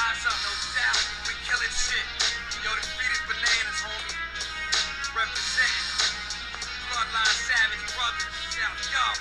Eyes up, no doubt. We killing shit. Yo, the street is bananas, homie. Representing. Bloodline savage brothers. Shout y'all.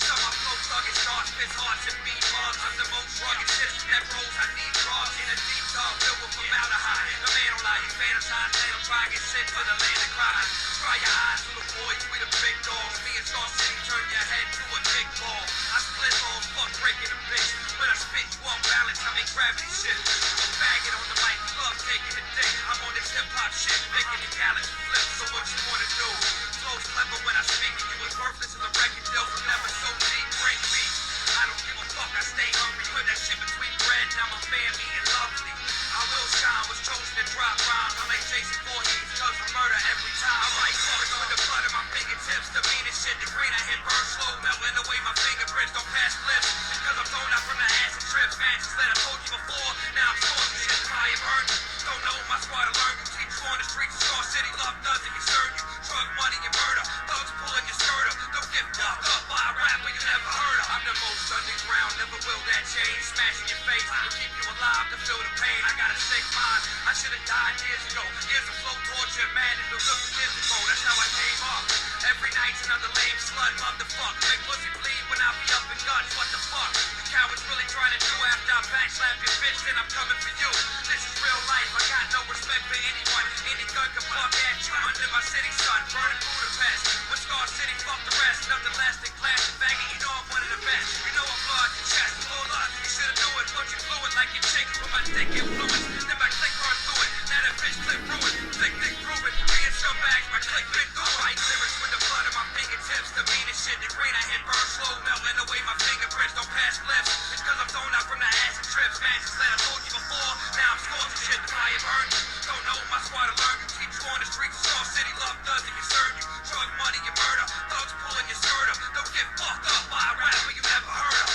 Some of my flow thuggish, dark spits, hearts and beat mugs. I'm the most rugged system that rolls. I need drugs in a deep dog filled with formaldehyde. The man don't lie, you fantasize. Let him try get sent to the land of crime. Dry your eyes to the boys, we the big dogs. Me and Star City turn your head to a big ball. I split balls, fuck breaking a bitch. When I spit, you off balance, I make gravity shift. I'm bagging on the mic, love taking the dick. I'm on this hip hop shit, making the galaxy flip. So what you wanna do? Flow's clever when I speak, and you was worthless as a record deal from never so deep. Break me. I don't give a fuck, I stay hungry. Put that shit between bread, now my family eating lovely. I will shine, was chosen to drop rhymes. I'm like Jason Voorhees, cause I murder every time. I write bars with the blood of my fingertips. The meanest shit, the green I hit burn slow, melting away my fingerprints. Don't pass lips, cause I'm thrown out from the acid trips. Man, just let I told you before, now I'm scoring shit. Fire burn, don't know my squad to learn. You keep you on the streets of Star City, love doesn't concern you. Drug money and murder, thugs pulling your skirt up. Don't get fucked up by a rapper you never heard of. I'm the most underground, never will that change. Smashing your face, will keep you alive to feel the pain. I got a sick mind, I should've died years ago. Years of flow torture, man, it was looking years ago. That's how I came up. Every night's another lame slut, love the fuck. Make pussy bleed when I be up in guts, what the fuck? The cowards really trying to do after I back slap your bitch, then I'm coming for you. This is real life, I got no respect for anyone. Any gun can fuck at you under my city, son. Burning Budapest, with Star City, fuck the rest. Nothing less than class and faggot, you know I'm one of the best. You know I'm blood, chest, full up. You should've knew it, but you blew it like your chick with my dick influence. Then my click run through it, now that bitch clip ruined. Thick, prove it, me and scumbags, my click been through it. Write lyrics with the blood of my fingertips. The meanest shit, the green I hit burn slow, melting away my fingerprints. Don't pass lips, it's cause I'm thrown out from the acid trips. Man, just let I told you before, now I'm scoring shit. The fire burn, don't know my squad to learn. You keep you on the streets of Star City, love doesn't concern you. Drug money and murder, thugs pulling your skirt up. Don't get fucked up by a rapper you never heard of.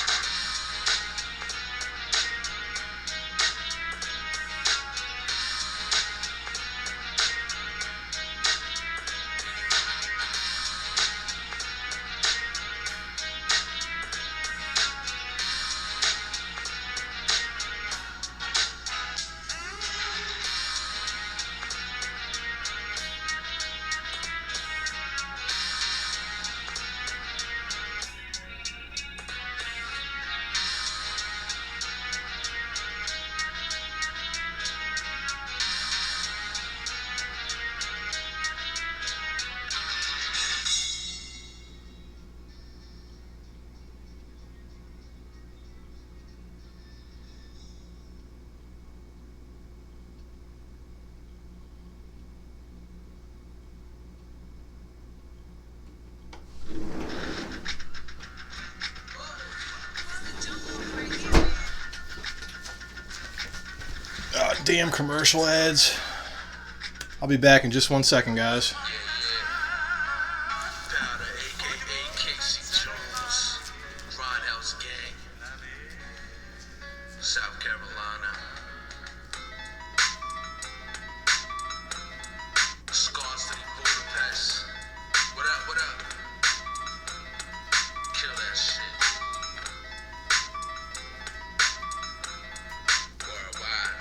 Damn commercial ads. I'll be back in just 1 second, guys. South Carolina. Scar City, Budapest. What up, what up? Kill that shit. Worldwide.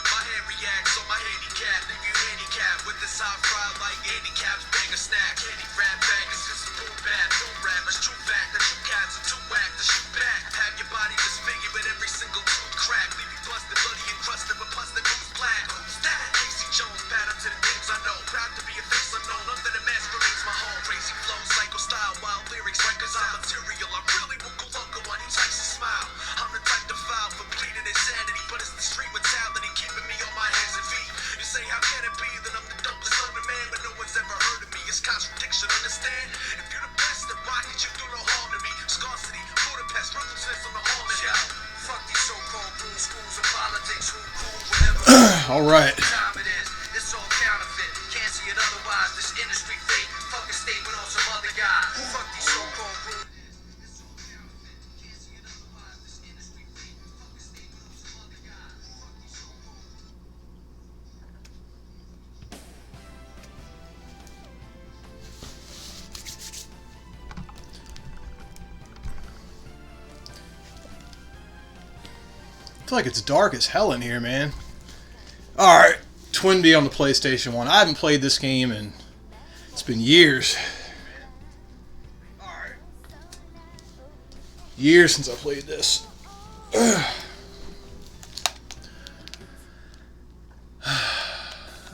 My hand reacts on my handicap. Leave you handicapped with this hot fry like handicaps. Bang a snack. Candy rap bang. It's just a boom bap. Don't rap. It's true fact that you cats are too whack to shoot back. Have your body disfigured with every single tooth crack. Leave you busted, bloody encrusted, but busted who's black. Who's that? Casey Jones, bad up to the things I know. Proud to be a face unknown. Under the mask remains my home. Crazy flow, psycho style, wild lyrics, records on material. I really will go local on you types of smile. I'm the type to file for bleeding insanity, but it's the street mentality keeping me on my hands and feet. You say, how can it be that I'm the dopest underman, but no one's ever heard of me? It's contradiction, understand? If you're the best, then why did you do no harm to me? Scar City, Budapest, ruthlessness on the hall and yo. Fuck these so-called rules, schools of politics, who cool, whatever. All right. Time it is, it's all counterfeit. Can't see it otherwise, this industry fake. Fucking state with all some other guy. Fuck these so-called rules. I feel like it's dark as hell in here, man. Alright, Twin B on the PlayStation 1. I haven't played this game in... It's been years. Years since I played this.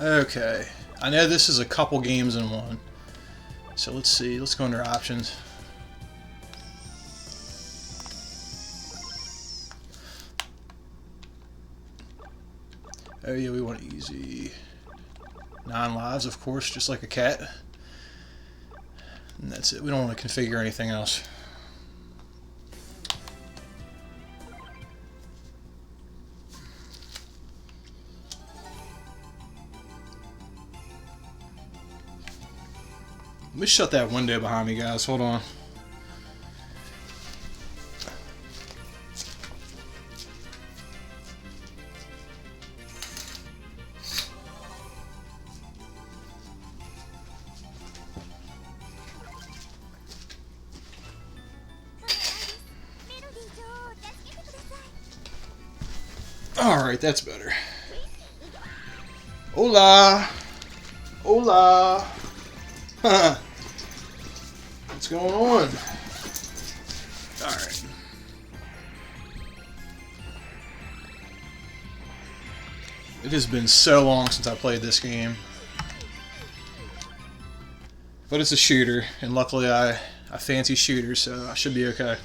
Okay. I know this is a couple games in one. So let's see. Let's go under options. Oh yeah, we want easy. 9 lives, of course, just like a cat. And that's it. We don't want to configure anything else. Let me shut that window behind me, guys. Hold on. Alright, that's better. Hola! Hola! What's going on? Alright. It has been so long since I played this game. But it's a shooter, and luckily I fancy shooters, so I should be okay.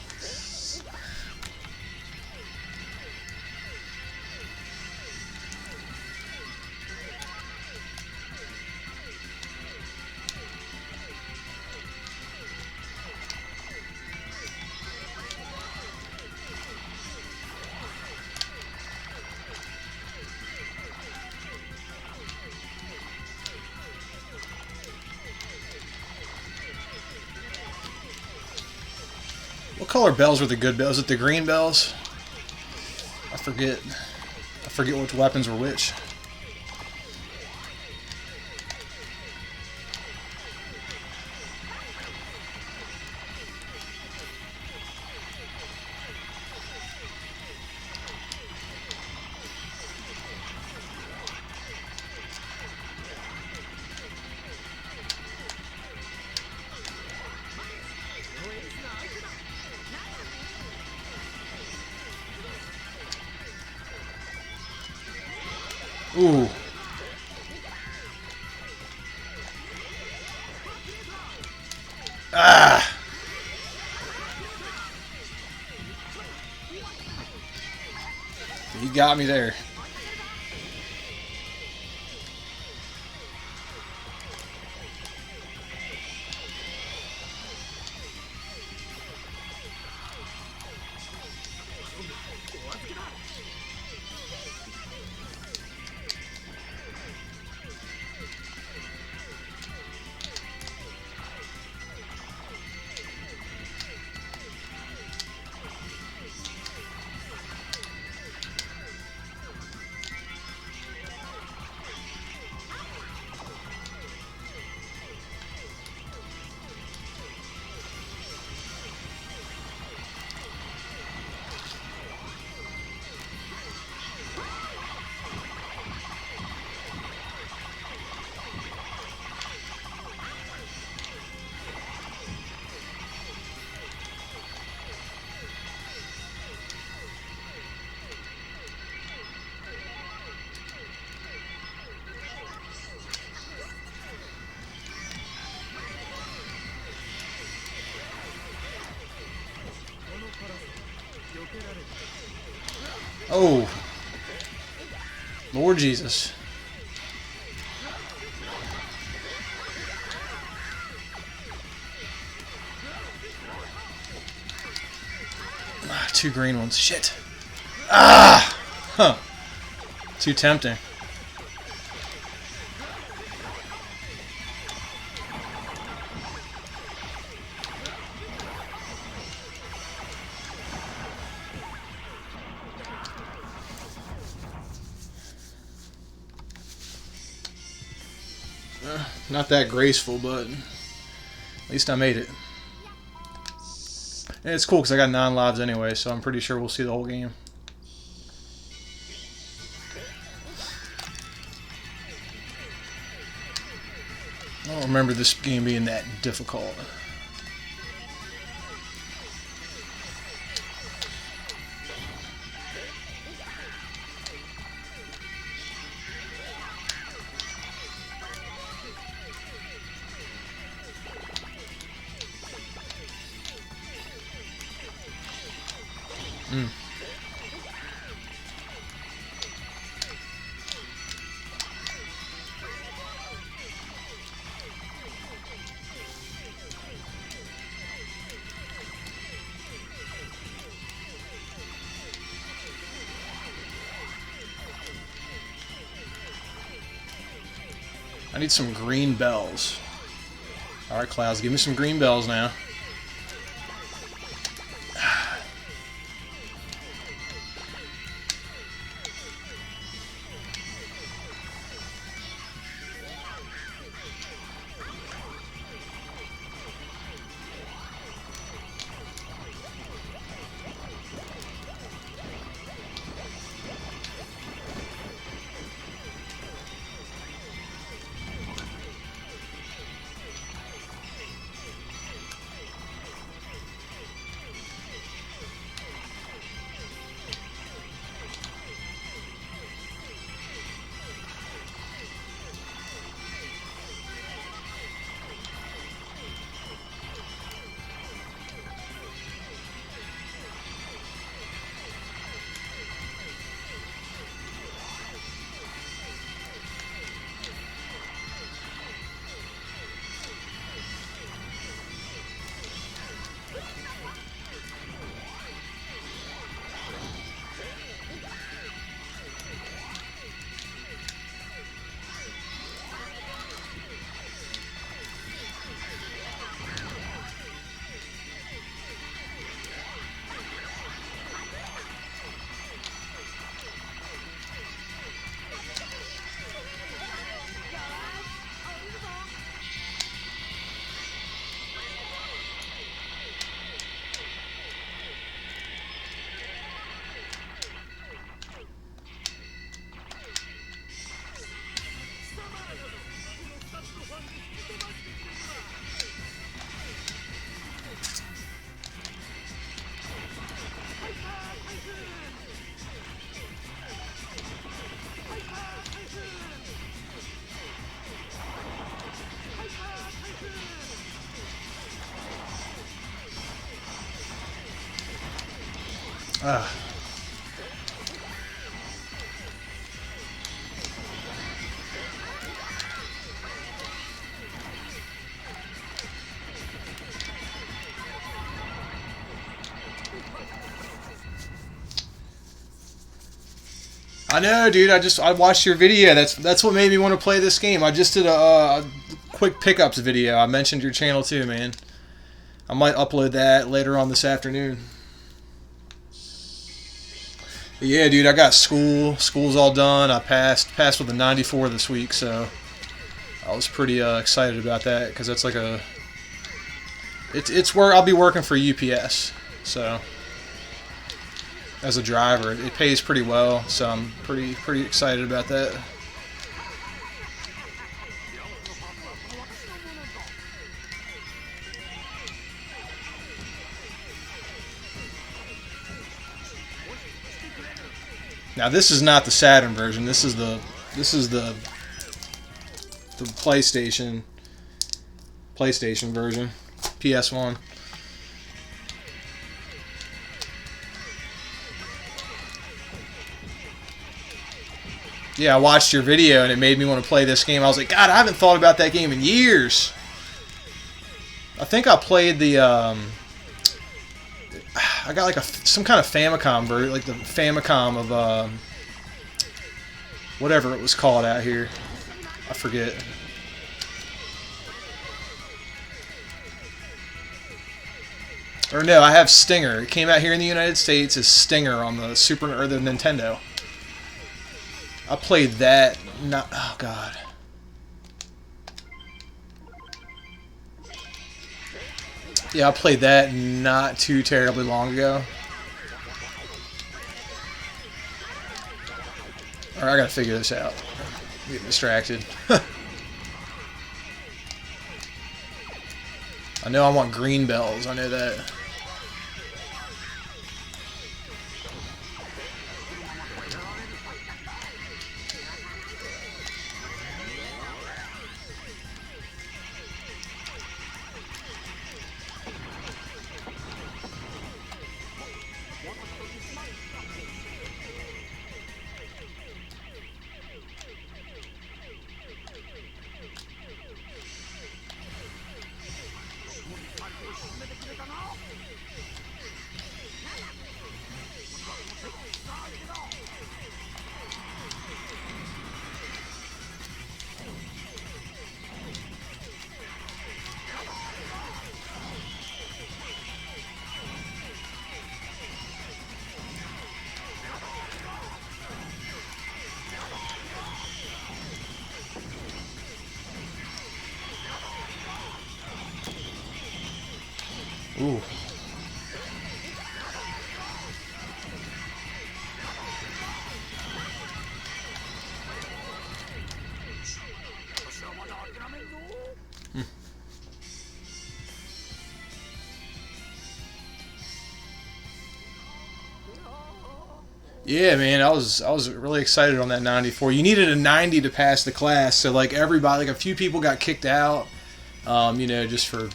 What color bells were the good bells? Is it the green bells? I forget. I forget which weapons were which. Ooh. Ah. You got me there. Oh, Lord Jesus. Ah, 2 green ones. Shit. Ah! Huh. Too tempting. Not that graceful, but at least I made it. And it's cool because I got 9 lives anyway, so I'm pretty sure we'll see the whole game. remember this game being that difficult. I need some green bells. Alright, Clouds, give me some green bells now. Ah. I know, dude. I watched your video. That's what made me want to play this game. I just did a quick pickups video. I mentioned your channel too, man. I might upload that later on this afternoon. But yeah, dude. I got school. School's all done. I passed with a 94 this week, so I was pretty excited about that because that's like a. It's where I'll be working for UPS, so. As a driver, it pays pretty well, so I'm pretty excited about that. Now this is not the Saturn version. This is the PlayStation version, PS1. Yeah, I watched your video and it made me want to play this game. I was like, God, I haven't thought about that game in years. I think I played the, I got like some kind of Famicom version, like the Famicom of, whatever it was called out here. I forget. Or no, I have Stinger. It came out here in the United States as Stinger on the or the Nintendo. I played that, oh God. Yeah, I played that not too terribly long ago. Alright, I gotta figure this out. I'm getting distracted. I know I want green bells. I know that. Ooh. Yeah, man, I was really excited on that 94. You needed a 90 to pass the class, so like everybody, like a few people got kicked out, you know, just for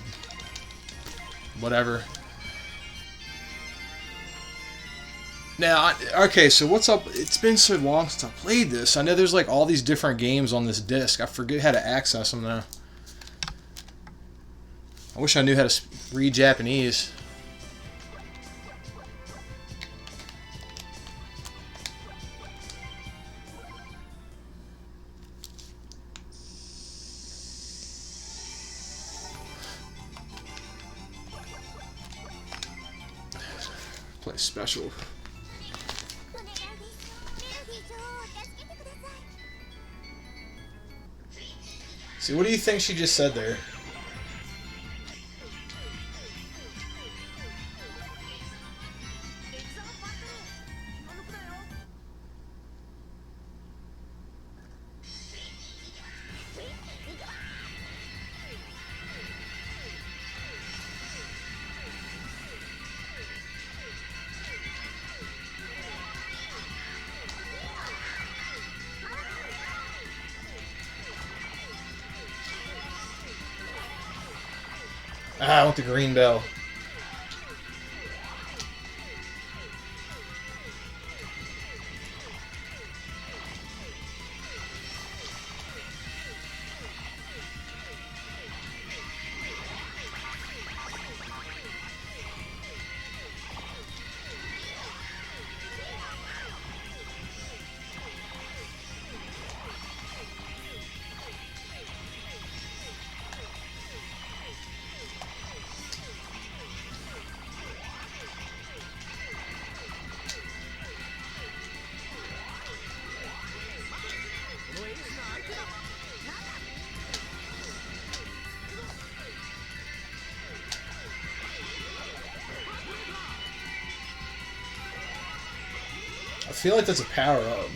whatever. Now, okay, so what's up? It's been so long since I played this. I know there's like all these different games on this disc. I forget how to access them now. I wish I knew how to read Japanese. Play special. See, what do you think she just said there? Ah, I want the green bell. I feel like that's a power up.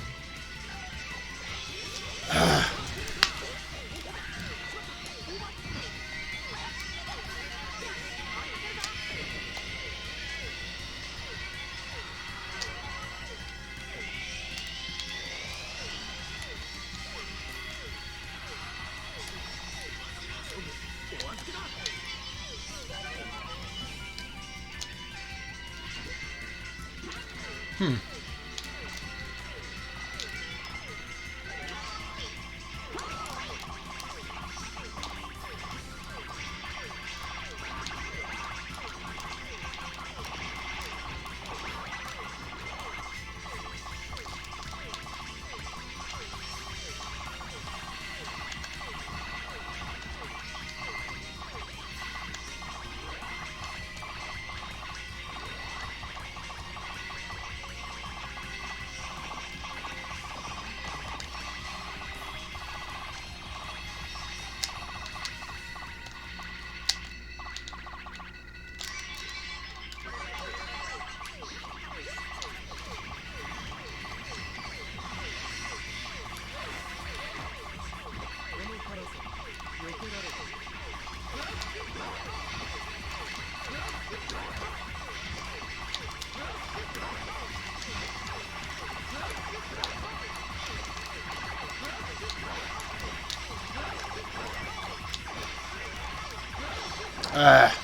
Ah.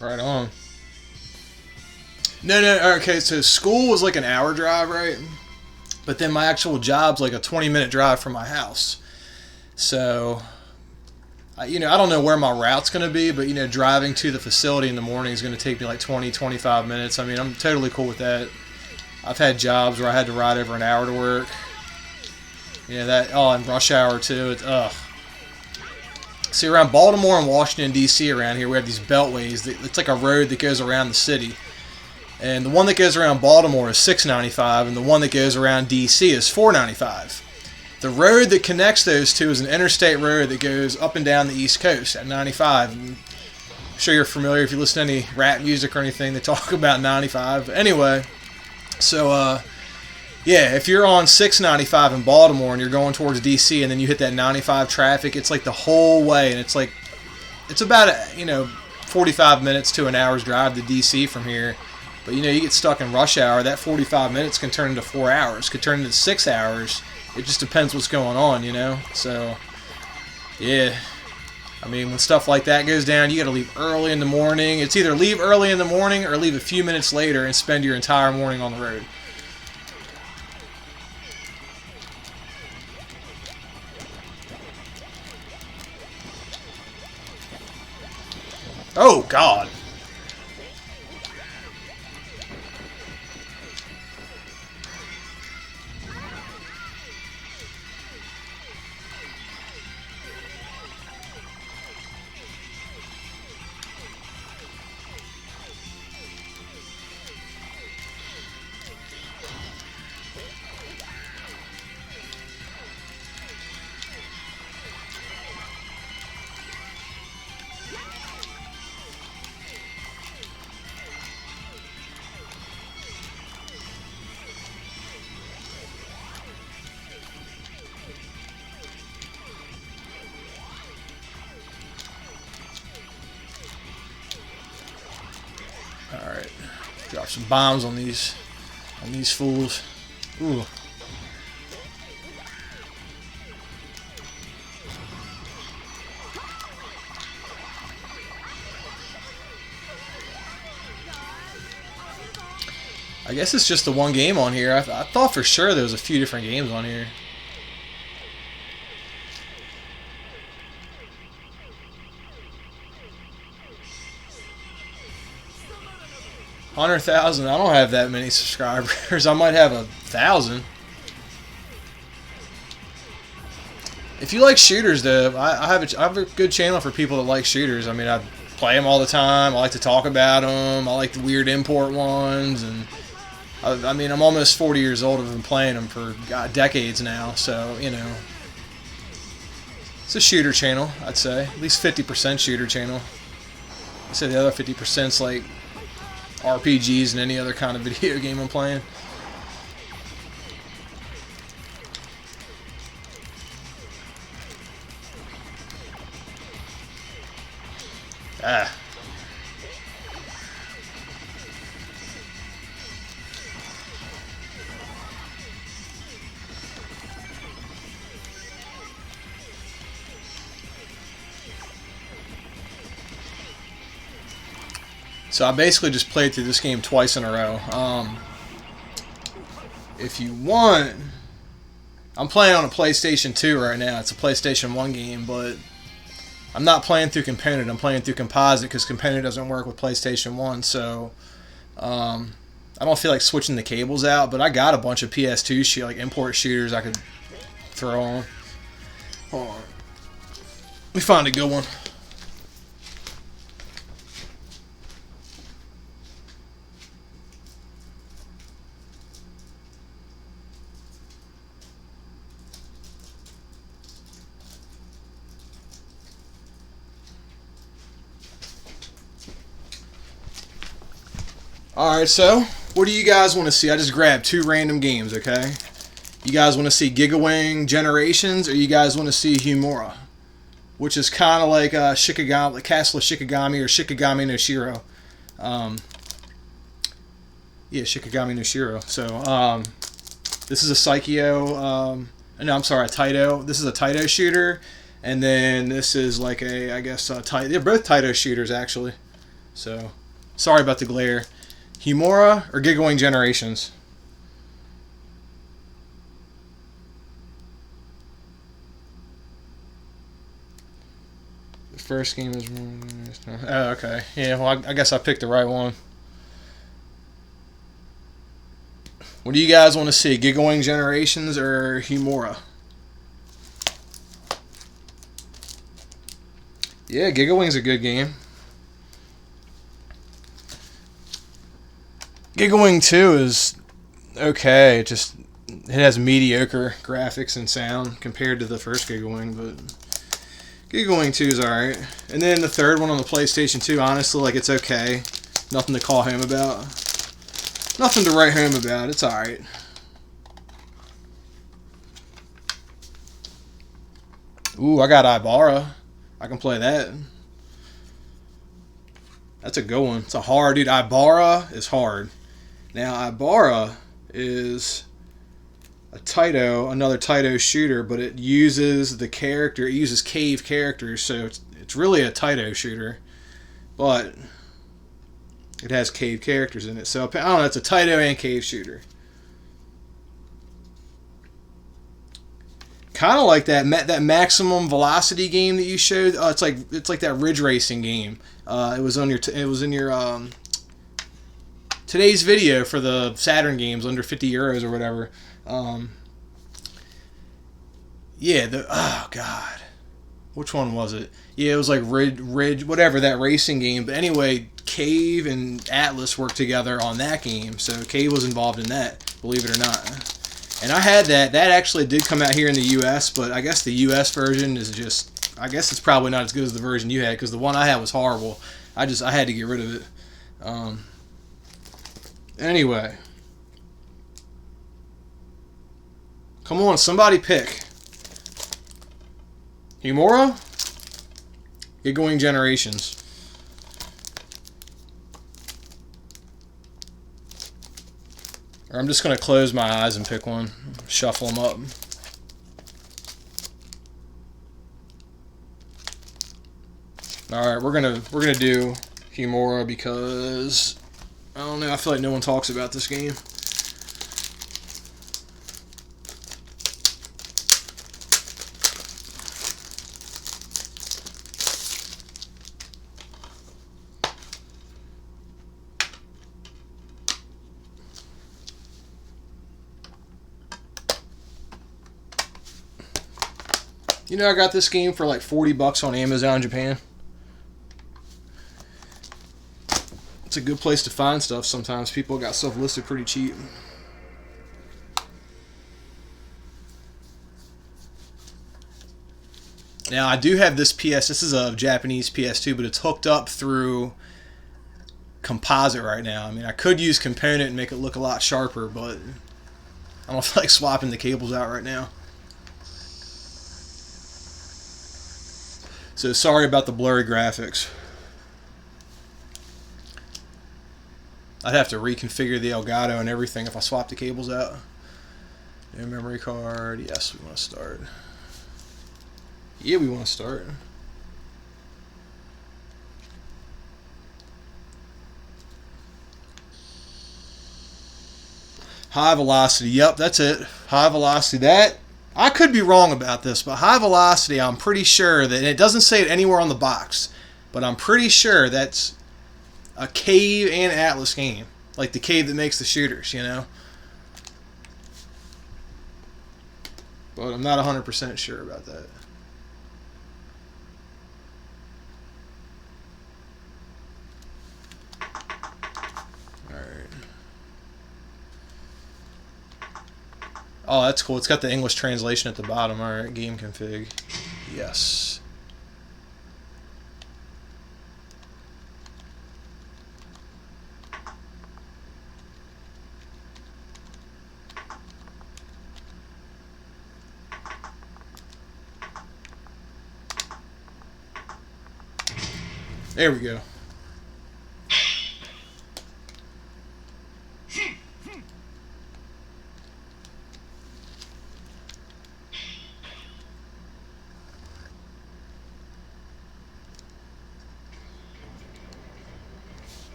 Right on. No. Okay, so school was like an hour drive, right? But then my actual job's like a 20-minute drive from my house. So, I don't know where my route's going to be, but, driving to the facility in the morning is going to take me like 20, 25 minutes. I mean, I'm totally cool with that. I've had jobs where I had to ride over an hour to work. And rush hour too. See, around Baltimore and Washington, D.C., around here, we have these beltways. It's like a road that goes around the city. And the one that goes around Baltimore is 695, and the one that goes around D.C. is 495. The road that connects those two is an interstate road that goes up and down the East Coast at 95. And I'm sure you're familiar if you listen to any rap music or anything. They talk about 95. Anyway, so, if you're on 695 in Baltimore and you're going towards D.C. and then you hit that 95 traffic, it's like the whole way, and it's about 45 minutes to an hour's drive to D.C. from here. But you get stuck in rush hour, that 45 minutes can turn into 4 hours, could turn into 6 hours. It just depends what's going on, So, yeah. I mean, when stuff like that goes down, you got to leave early in the morning. It's either leave early in the morning or leave a few minutes later and spend your entire morning on the road. Oh, God. Alright. Drop some bombs on these fools. Ooh. I guess it's just the one game on here. I thought for sure there was a few different games on here. $100,000. I don't have that many subscribers. I might have 1,000. If you like shooters, though, I have a good channel for people that like shooters. I mean, I play them all the time. I like to talk about them. I like the weird import ones, and I mean, I'm almost 40 years old. I've been playing them for decades now, so it's a shooter channel. I'd say at least 50% shooter channel. I say the other 50%'s like RPGs and any other kind of video game I'm playing. Ah. So I basically just played through this game twice in a row. If you want, I'm playing on a PlayStation 2 right now. It's a PlayStation 1 game, but I'm not playing through Component. I'm playing through Composite because Component doesn't work with PlayStation 1. So I don't feel like switching the cables out, but I got a bunch of PS2 like import shooters I could throw on. Hold on. Let me find a good one. Alright, so what do you guys want to see? I just grabbed 2 random games, okay? You guys want to see Gigawing Generations, or you guys want to see Humora? Which is kind of like Shikigami, like Castle of Shikigami, or Shikigami no Shiro. Yeah, Shikigami no Shiro. So, this is a Psycho, no, I'm sorry, a Taito. This is a Taito shooter, and then this is like a, I guess, they're both Taito shooters, actually. So, sorry about the glare. Humora or Gigawing Generations? The first game is... Oh, okay. Yeah, well, I guess I picked the right one. What do you guys want to see? Gigawing Generations or Humora? Yeah, Gigawing's a good game. Gigawing 2 is okay. It has mediocre graphics and sound compared to the first Gigawing, but Gigawing 2 is alright. And then the third one on the PlayStation 2, honestly, like, it's okay. Nothing to call home about. Nothing to write home about. It's alright. Ooh, I got Ibarra. I can play that. That's a good one. It's a hard, dude. Ibarra is hard. Now, Ibarra is a Taito, another Taito shooter, but it uses the character, it uses cave characters, so it's really a Taito shooter, but it has cave characters in it. So, I don't know, it's a Taito and cave shooter. Kind of like that maximum velocity game that you showed. It's like that ridge racing game. It was in your today's video for the Saturn games under 50 euros or whatever. Yeah, oh god, which one was it? Yeah, it was like ridge whatever, that racing game. But anyway, Cave and Atlas worked together on that game, so Cave was involved in that, believe it or not. And I had that. That actually did come out here in the U.S., but I guess the U.S. version is just... I guess it's probably not as good as the version you had, because the one I had was horrible. I had to get rid of it. Anyway. Come on, somebody pick. Humora? Gigawing Generations. Or I'm just going to close my eyes and pick one. Shuffle them up. Alright, we're gonna do Humora because I don't know, I feel like no one talks about this game. You know, I got this game for like $40 on Amazon Japan. It's a good place to find stuff sometimes. People got stuff listed pretty cheap. Now, I do have this this is a Japanese PS2, but it's hooked up through composite right now. I mean, I could use component and make it look a lot sharper, but I don't feel like swapping the cables out right now. So sorry about the blurry graphics. I'd have to reconfigure the Elgato and everything if I swap the cables out. No memory card. Yes, we want to start. Yeah, we want to start. High velocity. Yep, that's it. High velocity. That... I could be wrong about this, but high velocity, I'm pretty sure that, and it doesn't say it anywhere on the box, but I'm pretty sure that's a Cave and Atlas game. Like the Cave that makes the shooters, you know? But I'm not 100% sure about that. Oh, that's cool. It's got the English translation at the bottom. Alright, game config. Yes. There we go.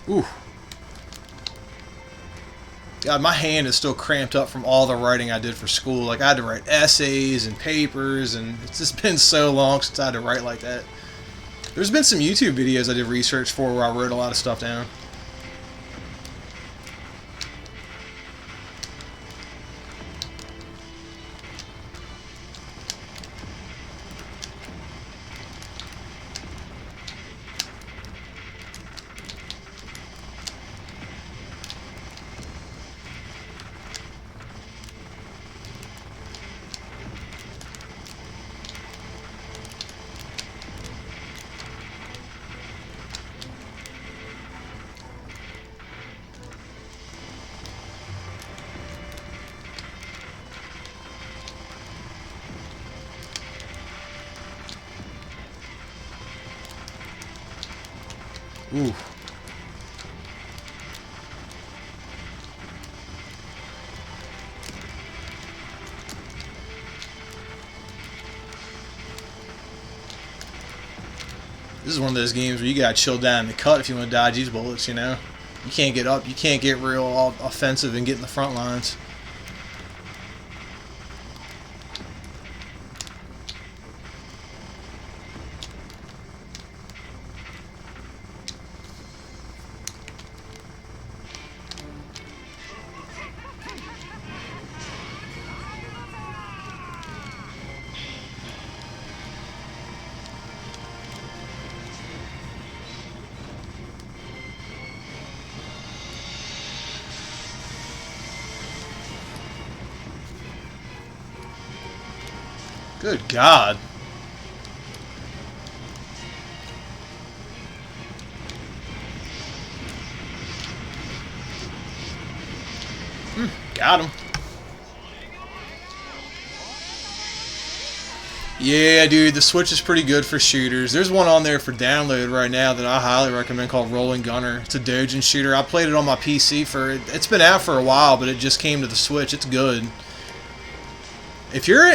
Ooh. God, my hand is still cramped up from all the writing I did for school. Like, I had to write essays and papers, and it's just been so long since I had to write like that. There's been some YouTube videos I did research for where I wrote a lot of stuff down. Ooh. This is one of those games where you gotta chill down in the cut if you want to dodge these bullets, you know? You can't get up, you can't get real offensive and get in the front lines. Good God. Got him. Yeah, dude, the Switch is pretty good for shooters. There's one on there for download right now that I highly recommend called Rolling Gunner. It's a Dojin shooter. I played it on my PC it's been out for a while, but it just came to the Switch. It's good. If you're,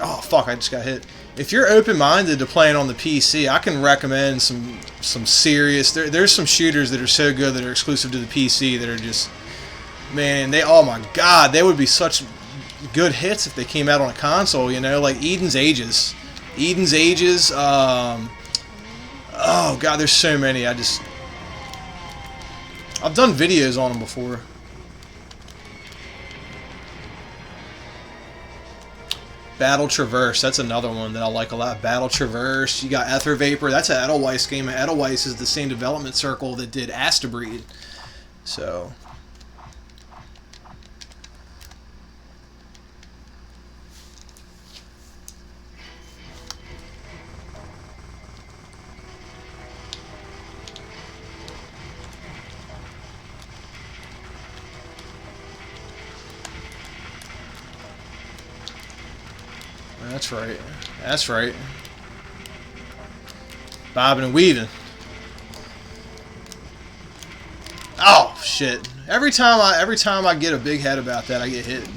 oh fuck, I just got hit. If you're open-minded to playing on the PC, I can recommend some serious. There's some shooters that are so good that are exclusive to the PC that are just, man, oh my God, they would be such good hits if they came out on a console. You know, like Eden's Aegis. Oh God, there's so many. I've done videos on them before. Battle Traverse, that's another one that I like a lot. Battle Traverse, you got Ether Vapor, that's an Edelweiss game. Edelweiss is the same development circle that did Astabreed. So, that's right. That's right. Bobbing and weaving. Oh shit! Every time I get a big head about that, I get hit.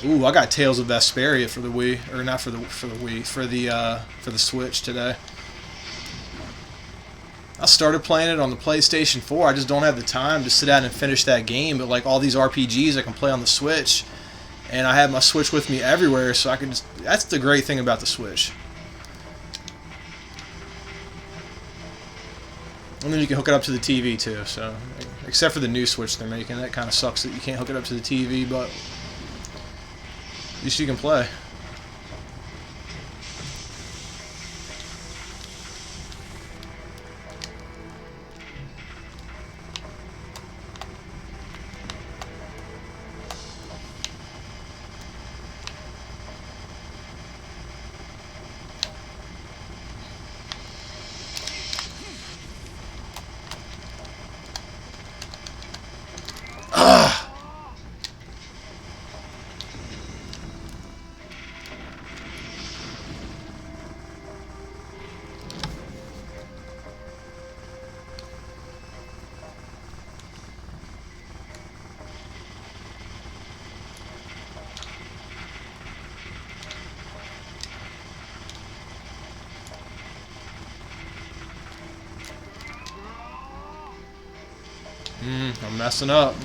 Ooh, I got Tales of Vesperia for the Wii, or not for the Wii, for the Switch today. I started playing it on the PlayStation 4. I just don't have the time to sit down and finish that game. But like all these RPGs, I can play on the Switch, and I have my Switch with me everywhere, so I can just. That's the great thing about the Switch. And then you can hook it up to the TV too. So, except for the new Switch they're making, that kind of sucks that you can't hook it up to the TV, but at least you can play. I'm messing up.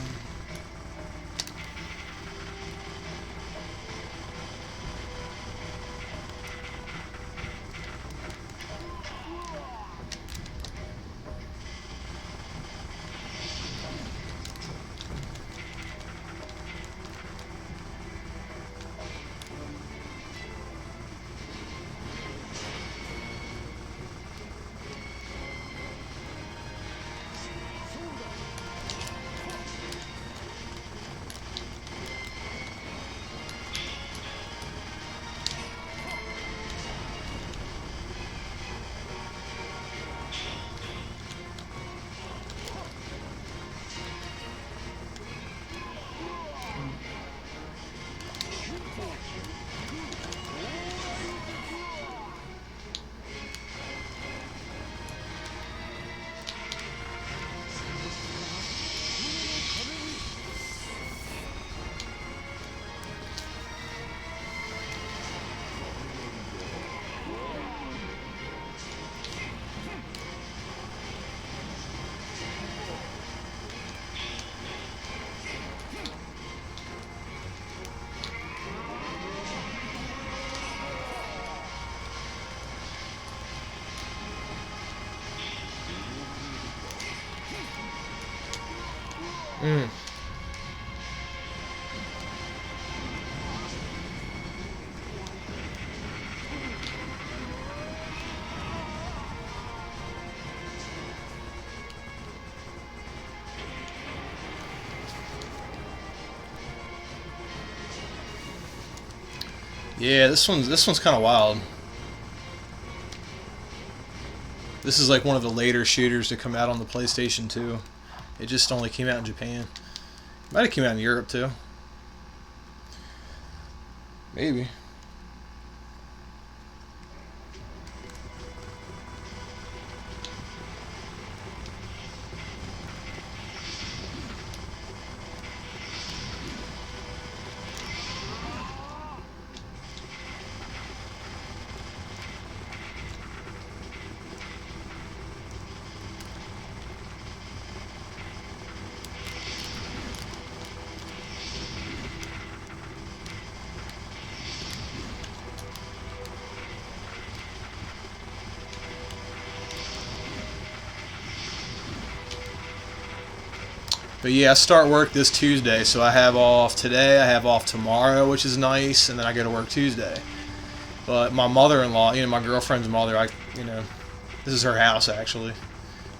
Yeah, this one's kind of wild. This is like one of the later shooters to come out on the PlayStation 2. It just only came out in Japan. Might have came out in Europe too. Maybe. But yeah, I start work this Tuesday, so I have off today, I have off tomorrow, which is nice, and then I go to work Tuesday. But my mother-in-law, my girlfriend's mother, this is her house actually.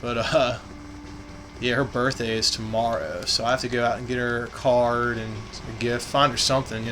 But yeah, her birthday is tomorrow, so I have to go out and get her a card and a gift, find her something,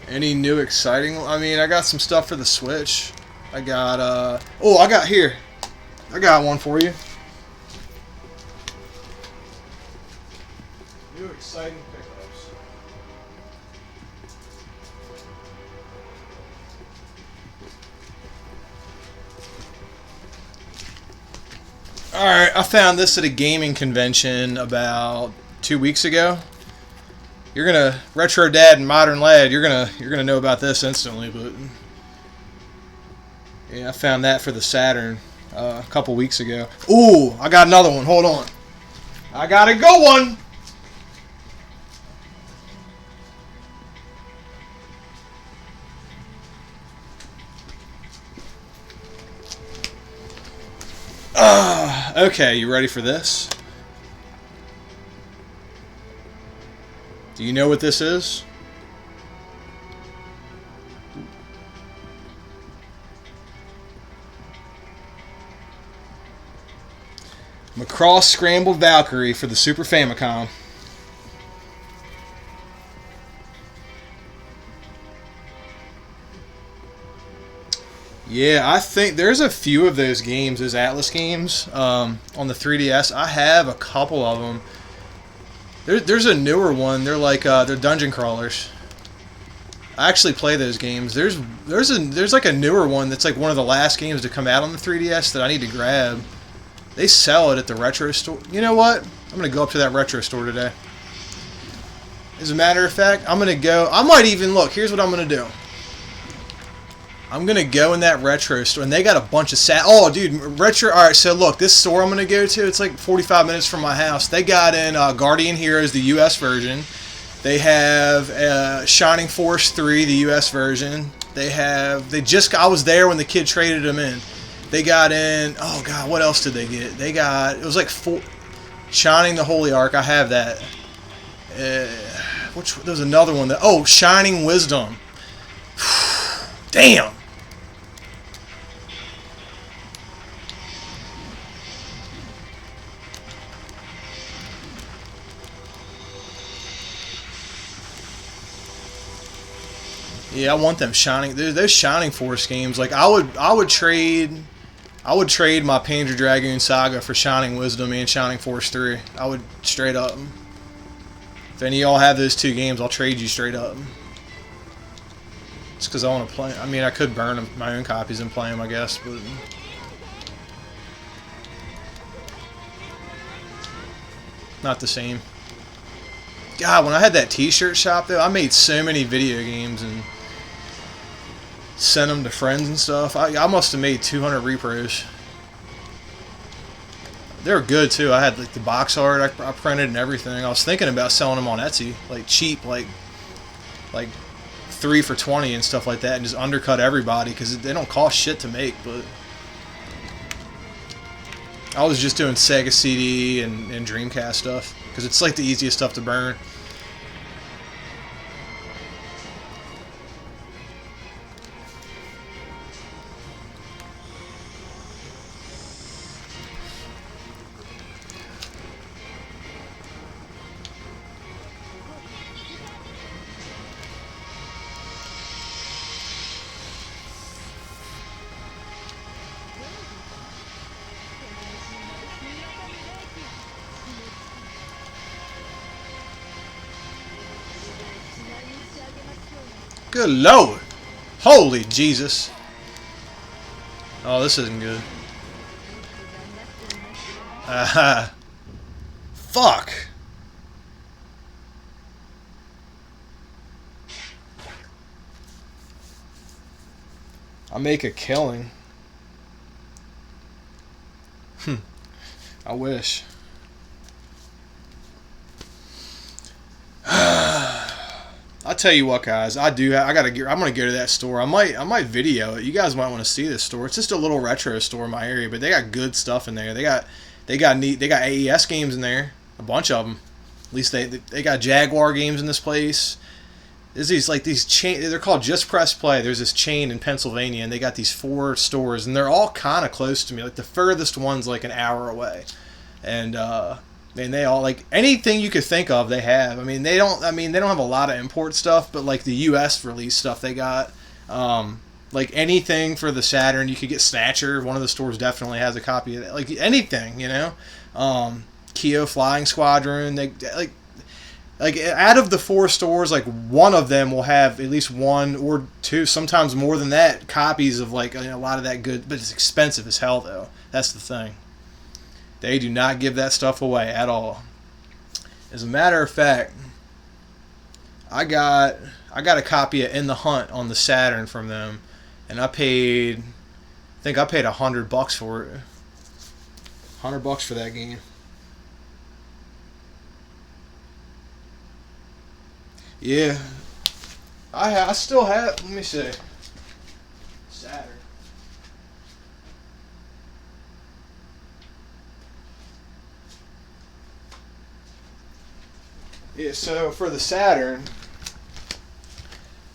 Any new exciting? I mean, I got some stuff for the Switch. I got oh, I got one for you. New exciting pickups. All right, I found this at a gaming convention about 2 weeks ago. You're gonna retro dad and modern lad. You're gonna know about this instantly, but yeah, I found that for the Saturn a couple weeks ago. Ooh, I got another one. Hold on, I got a good one. Okay, you ready for this? Do you know what this is? Macross Scrambled Valkyrie for the Super Famicom. Yeah, I think there's a few of those games, those Atlas games, on the 3DS. I have a couple of them. There's a newer one. They're like they're dungeon crawlers. I actually play those games. There's like a newer one that's like one of the last games to come out on the 3DS that I need to grab. They sell it at the retro store. You know what? I'm gonna go up to that retro store today. As a matter of fact, I'm gonna go. I might even look. Here's what I'm gonna do. I'm gonna go in that retro store, and they got a bunch of oh, dude, retro. All right, so look, this store I'm gonna go to. It's like 45 minutes from my house. They got in Guardian Heroes, the U.S. version. They have Shining Force 3, the U.S. version. I was there when the kid traded them in. They got in. Oh God, what else did they get? It was like Shining the Holy Ark. I have that. There's another one Shining Wisdom. Damn. Yeah, I want them Shining. Those Shining Force games. Like I would trade my Panzer Dragoon Saga for Shining Wisdom and Shining Force 3. I would straight up. If any of y'all have those two games, I'll trade you straight up. It's because I want to play. I mean, I could burn my own copies and play them, I guess, but not the same. God, when I had that T-shirt shop though, I made so many video games and sent them to friends and stuff. I must have made 200 repros. They were good too. I had like the box art I printed and everything. I was thinking about selling them on Etsy, like cheap, like 3 for $20 and stuff like that, and just undercut everybody because they don't cost shit to make. But I was just doing Sega CD and Dreamcast stuff because it's like the easiest stuff to burn. Good Lord. Holy Jesus. Oh, this isn't good. Fuck. I make a killing. I wish. I'll tell you what, guys. I'm gonna go to that store. I might video it. You guys might want to see this store. It's just a little retro store in my area, but they got good stuff in there. They got AES games in there, a bunch of them. At least they got Jaguar games in this place. There's these chain. They're called Just Press Play. There's this chain in Pennsylvania, and they got these 4 stores, and they're all kind of close to me. Like the furthest one's like an hour away, and I mean, they all like anything you could think of. They have. I mean, they don't. I mean, they don't have a lot of import stuff, but like the U.S. release stuff, they got. Like anything for the Saturn, you could get Snatcher. One of the stores definitely has a copy of that. Like anything, you know. Keo Flying Squadron. They like out of the 4 stores, like one of them will have at least 1 or 2, sometimes more than that, copies of like a lot of that good. But it's expensive as hell, though. That's the thing. They do not give that stuff away at all. As a matter of fact, I got a copy of In the Hunt on the Saturn from them, and I think I paid $100 for it. $100 for that game. Yeah, I still have. Let me see. Saturn. Yeah, so for the Saturn,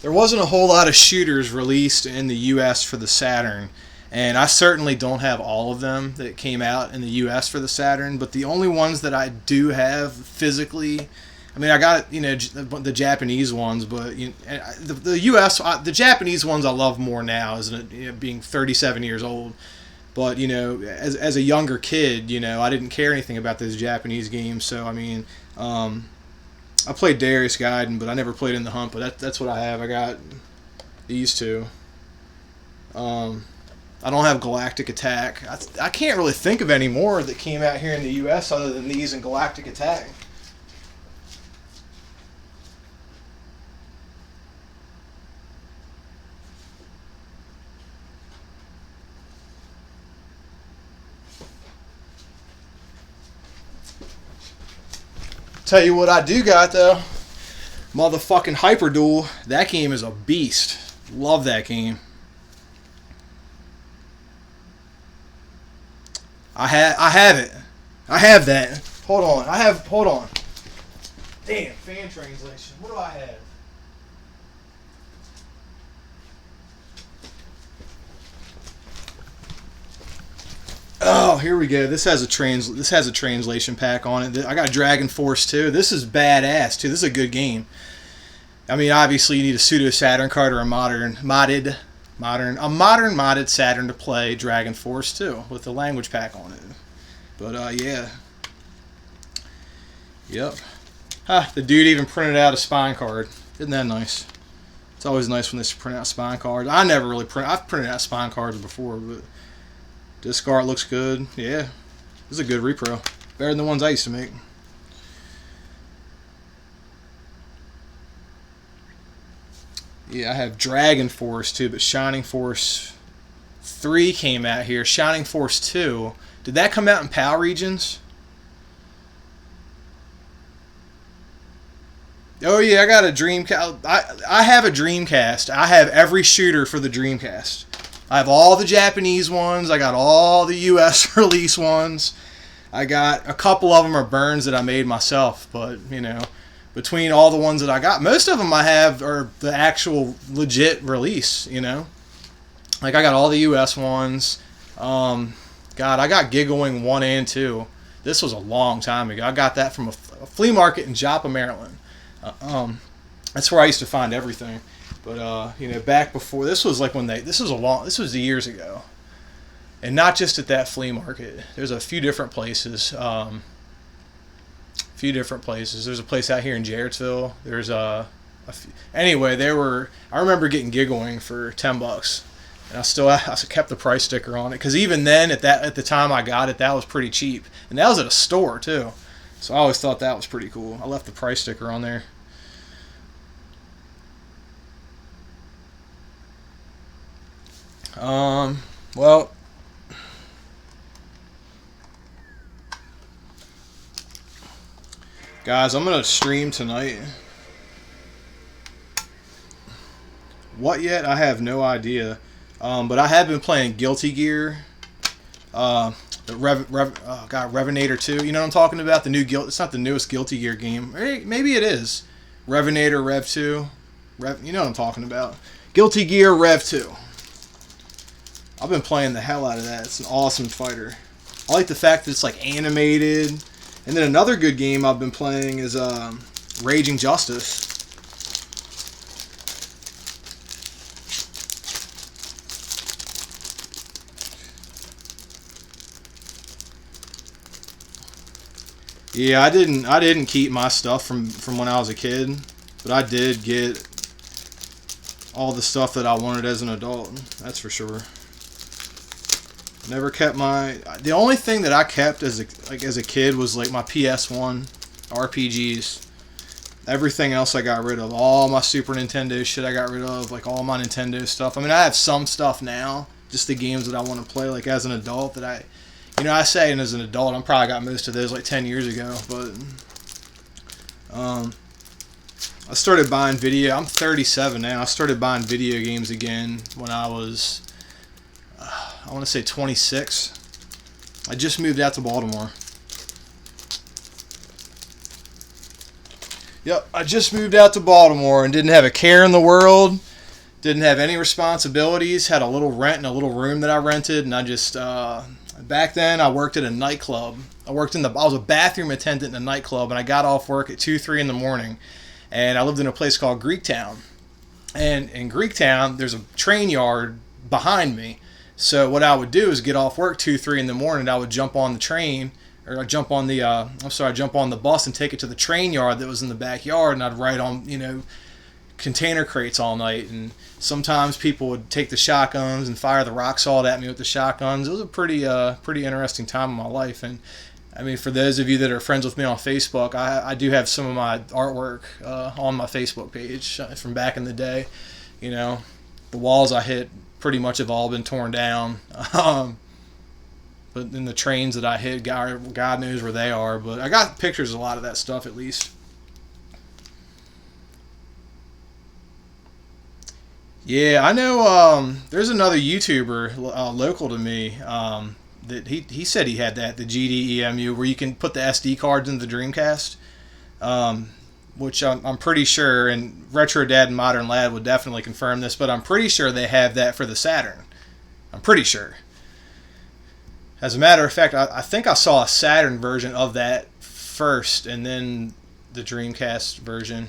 there wasn't a whole lot of shooters released in the U.S. for the Saturn, and I certainly don't have all of them that came out in the U.S. for the Saturn, but the only ones that I do have physically, I mean, I got, the Japanese ones, but the U.S., the Japanese ones I love more now, as being 37 years old. But, as a younger kid, I didn't care anything about those Japanese games, so, I mean, I played Darius Gaiden, but I never played In the Hunt, but that's what I have. I got these 2. I don't have Galactic Attack. I can't really think of any more that came out here in the U.S. other than these and Galactic Attack. Tell you what I do got, though. Motherfucking Hyper Duel. That game is a beast. Love that game. I have it. I have that. Hold on. Damn, fan translation. What do I have? Oh, here we go. This has a translation pack on it. I got Dragon Force 2. This is badass too. This is a good game. I mean, obviously you need a pseudo Saturn card or a modern modded Saturn to play Dragon Force 2 with the language pack on it. But yeah. Yep. The dude even printed out a spine card. Isn't that nice? It's always nice when they print out spine cards. I've printed out spine cards before, but Discard looks good. Yeah. This is a good repro. Better than the ones I used to make. Yeah, I have Dragon Force too, but Shining Force 3 came out here. Shining Force 2. Did that come out in PAL regions? Oh yeah, I got a Dreamcast. I have a Dreamcast. I have every shooter for the Dreamcast. I have all the Japanese ones. I got all the U.S. release ones. I got a couple of them are burns that I made myself, but between all the ones that I got, most of them I have are the actual legit release. Like I got all the U.S. ones. God, I got Gigawing 1 and 2. This was a long time ago. I got that from a flea market in Joppa, Maryland. That's where I used to find everything. But back before, this was the years ago, and not just at that flea market. There's a few different places. There's a place out here in Jarrettsville. There's a few. Anyway, I remember getting Gigawing for $10, and I kept the price sticker on it because even then, at the time I got it, that was pretty cheap, and that was at a store too. So I always thought that was pretty cool. I left the price sticker on there. Well, guys, I'm gonna stream tonight. What yet? I have no idea. But I have been playing Guilty Gear. Revenator 2. You know what I'm talking about? The new It's not the newest Guilty Gear game. Maybe it is. Revenator Rev 2. You know what I'm talking about. Guilty Gear Rev 2. I've been playing the hell out of that. It's an awesome fighter. I like the fact that it's like animated. And then another good game I've been playing is Raging Justice. Yeah, I didn't keep my stuff from when I was a kid, but I did get all the stuff that I wanted as an adult. That's for sure. Never kept my. The only thing that I kept as a kid was like my PS1 RPGs. Everything else I got rid of. All my Super Nintendo shit I got rid of. Like all my Nintendo stuff. I mean, I have some stuff now. Just the games that I want to play. Like as an adult that I say, and as an adult, I probably got most of those like 10 years ago. But I started buying video. I'm 37 now. I started buying video games again when I was, I want to say 26. I just moved out to Baltimore. Yep, I just moved out to Baltimore and didn't have a care in the world. Didn't have any responsibilities. Had a little rent in a little room that I rented, and I just back then I worked at a nightclub. I was a bathroom attendant in a nightclub, and I got off work at 2-3 in the morning, and I lived in a place called Greektown. And in Greektown, there's a train yard behind me. So what I would do is get off work 2-3 in the morning. I would jump on the train, or I'd jump on the bus and take it to the train yard that was in the backyard, and I'd ride on container crates all night. And sometimes people would take the shotguns and fire the rock salt at me with the shotguns. It was a pretty interesting time in my life. And I mean, for those of you that are friends with me on Facebook, I do have some of my artwork on my Facebook page from back in the day. You know, the walls I hit pretty much have all been torn down. But then the trains that I hit, God knows where they are. But I got pictures of a lot of that stuff at least. Yeah, I know there's another YouTuber local to me that he said he had the GDEMU, where you can put the SD cards in the Dreamcast, which I'm pretty sure, and Retro Dad and Modern Lad would definitely confirm this, but I'm pretty sure they have that for the Saturn. I'm pretty sure. As a matter of fact, I think I saw a Saturn version of that first, and then the Dreamcast version.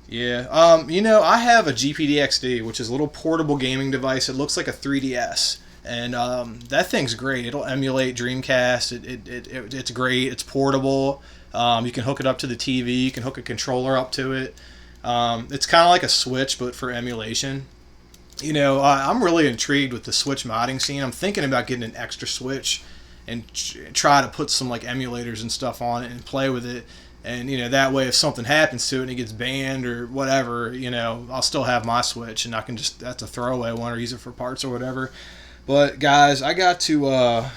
Yeah, I have a GPD-XD, which is a little portable gaming device. It looks like a 3DS, and that thing's great. It'll emulate Dreamcast. It's great. It's portable. You can hook it up to the TV. You can hook a controller up to it. It's kind of like a Switch, but for emulation. I'm really intrigued with the Switch modding scene. I'm thinking about getting an extra Switch and try to put some like emulators and stuff on it and play with it. And, that way if something happens to it and it gets banned or whatever, I'll still have my Switch and I can that's a throwaway one or use it for parts or whatever. But, guys, I got to, I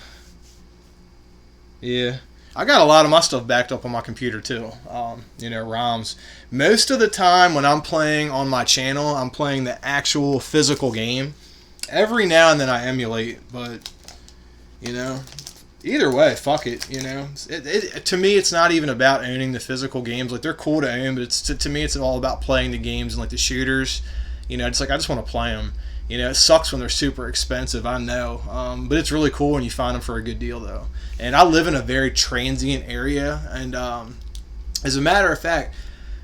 got a lot of my stuff backed up on my computer too, ROMs. Most of the time when I'm playing on my channel, I'm playing the actual physical game. Every now and then I emulate, but, either way, fuck it, to me, it's not even about owning the physical games. Like, they're cool to own, but to me, it's all about playing the games and, like, the shooters. It's like, I just want to play them. It sucks when they're super expensive, I know. But it's really cool when you find them for a good deal, though. And I live in a very transient area, and as a matter of fact,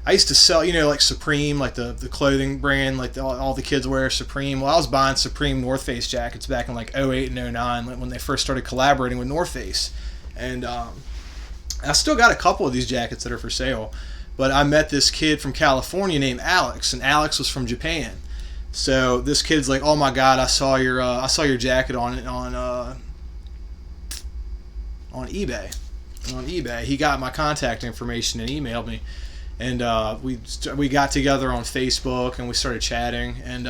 I used to sell, like Supreme, like the clothing brand, like all the kids wear Supreme. Well, I was buying Supreme North Face jackets back in like 08 and 09, like when they first started collaborating with North Face. And I still got a couple of these jackets that are for sale. But I met this kid from California named Alex, and Alex was from Japan. So this kid's like, "Oh my God, I saw your jacket on eBay." On eBay, he got my contact information and emailed me. And we got together on Facebook and we started chatting. And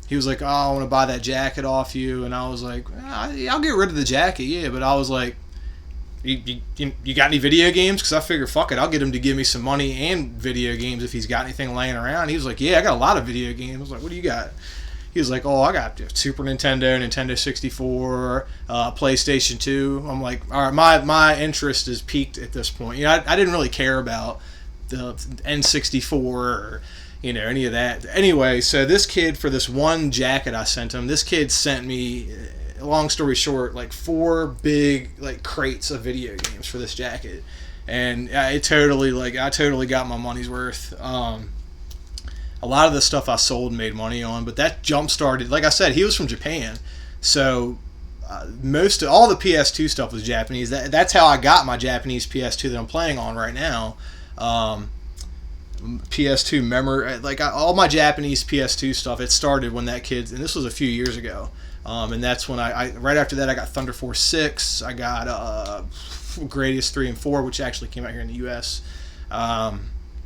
he was like, "Oh, I want to buy that jacket off you." And I was like, "I'll get rid of the jacket, yeah." But I was like, "You got any video games?" Because I figured, fuck it, I'll get him to give me some money and video games if he's got anything laying around. He was like, "Yeah, I got a lot of video games." I was like, "What do you got?" He was like, "Oh, I got Super Nintendo, Nintendo 64, PlayStation 2. I'm like, "All right, my interest is peaked at this point." I didn't really care about the N64 or any of that. Anyway, so this kid, for this one jacket I sent him, this kid sent me long story short, like 4 big like crates of video games for this jacket, and I totally got my money's worth. A lot of the stuff I sold and made money on, but that jump started. Like I said, he was from Japan, so all the PS2 stuff was Japanese. That's how I got my Japanese PS2 that I'm playing on right now. PS2 memory, like all my Japanese PS2 stuff. It started when that kid, and this was a few years ago. And that's when I right after that I got Thunder Force 6. I got Gradius 3 and 4, which actually came out here in the U.S.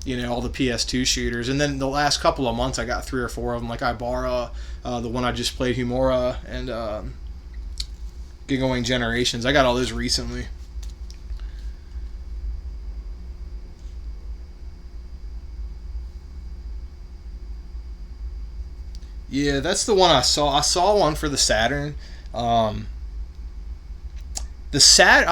You know, all the PS2 shooters, and then the last couple of months I got 3 or 4 of them, like Ibara, the one I just played, Humora, and Giga Wing Generations. I got all those recently. Yeah, that's the one I saw. I saw one for the Saturn. I'll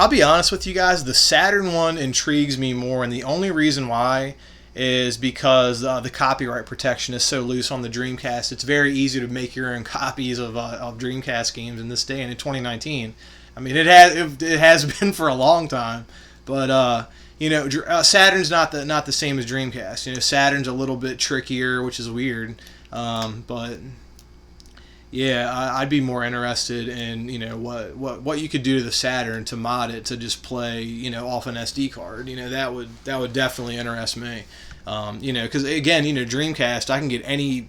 be honest with you guys, the Saturn one intrigues me more, and the only reason why is because the copyright protection is so loose on the Dreamcast. It's very easy to make your own copies of Dreamcast games in this day and in 2019. I mean, it has been for a long time, but you know, Saturn's not the same as Dreamcast. You know, Saturn's a little bit trickier, which is weird, but yeah, I'd be more interested in, you know, what you could do to the Saturn to mod it to just play, you know, off an SD card. You know, that would definitely interest me. You know, because again, you know, Dreamcast, I can get any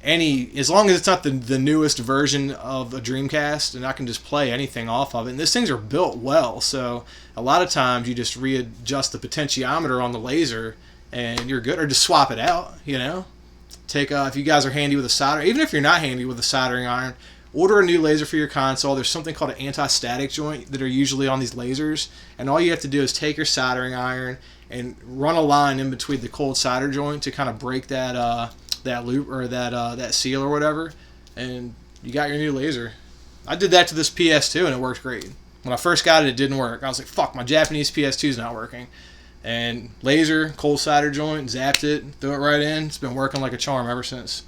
as long as it's not the newest version of a Dreamcast, and I can just play anything off of it. And these things are built well, so a lot of times you just readjust the potentiometer on the laser and you're good, or just swap it out. You know. Take if you guys are handy with a solder, even if you're not handy with a soldering iron, order a new laser for your console. There's something called an anti-static joint that are usually on these lasers, and all you have to do is take your soldering iron and run a line in between the cold solder joint to kind of break that loop or that seal or whatever, and you got your new laser. I did that to this PS2 and it worked great. When I first got it, it didn't work. I was like, fuck, my Japanese PS2 is not working. And laser, cold solder joint, zapped it, threw it right in. It's been working like a charm ever since.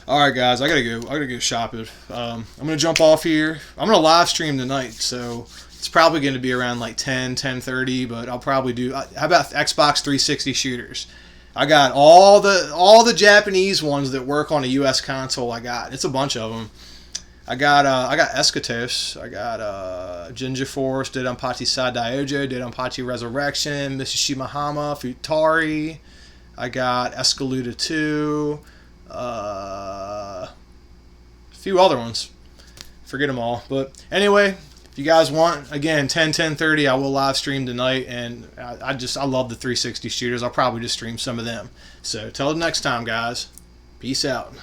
All right, guys, I gotta go shopping. I'm gonna jump off here. I'm gonna live stream tonight, so it's probably gonna be around like 10:30. But I'll probably do. How about Xbox 360 shooters? I got all the Japanese ones that work on a U.S. console. It's a bunch of them. I got Escatos, I got Jinja Force, Denpachi Sadaiojo, Denpachi Resurrection, Mishishima Hama, Futari. I got Escaluda 2, a few other ones. Forget them all. But anyway, if you guys want, again, 10:30, I will live stream tonight, and I love the 360 shooters. I'll probably just stream some of them. So till next time, guys. Peace out.